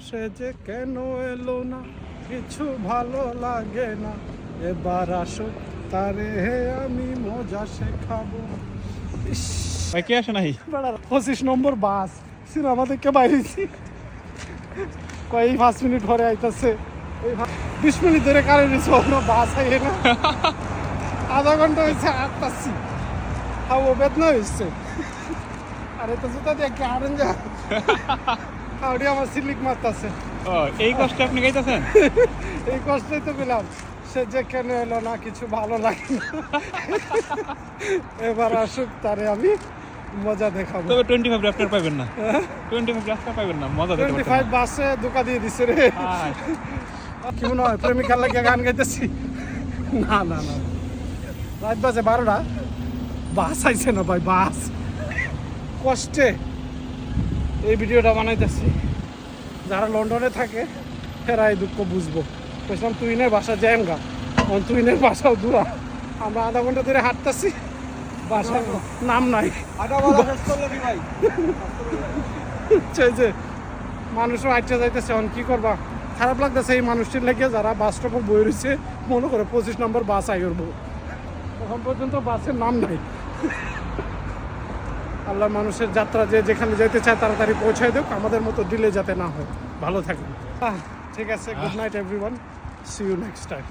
সে যে কেন এলো না, কিছু ভালো লাগে না, এবার আসো তারে হে আমি মজা শেখাবো। ভাই কে আসে নাই? 25 নম্বর বাস সিনেমা দেখে বাইরেছি, কয় 5 মিনিট পরে আইতাছে, 20 মিনিট ধরে কারে নিছো বাস আইয়ে না, আধা ঘন্টা হয়েছে আটটাছি, হাও বেদনা হয়েছে। আরে তো জুতা দিয়ে কি আরেন যা হাওড়ি আমার সিলিক মারতাছে। ও এই কষ্ট আপনি গাইতেছেন? এই কষ্টই তো পেলাম, সে যে কেন এলো না, কিছু ভালো লাগে না, এবার আসুক তারে আমি মজা দেখাবো। তবে 25 রাস্তার পাইবেন না, 25 রাস্তা পাইবেন না, মজা দেখতে 25 বাসে ধোকা দিয়ে দিছে রে। কি মনে হয় প্রেমিকার লাগে গান গাইতেছি? না না না, রাত বাজে 12টা, বাস আইছে না ভাই, বাস কষ্টে এই ভিডিওটা বানাইতেছি। যারা লন্ডনে থাকে ফেরা এই দুঃখ বুঝবো। বলছিলাম তুইনের বাসা জ্যাম গা, তুইনের বাসাও দূরা, আমরা আধা ঘন্টা ধরে হাঁটতেছি, বাসার নাম নাই। যে মানুষও আইটা যাইতেছে, এখন কি করবা, খারাপ লাগতেছে এই মানুষটির লেগে যারা বাস স্টপে বই রয়েছে, মনে করে 25 নম্বর বাস আই করবো, এখন পর্যন্ত বাসের নাম নাই। আল্লাহ মানুষের যাত্রা যে যেখানে যেতে চায় তাড়াতাড়ি পৌঁছায় দেখ, আমাদের মতো ডিলে যাতে না হয়। ভালো থাকবেন। ঠিক আছে, good night everyone, see you next time.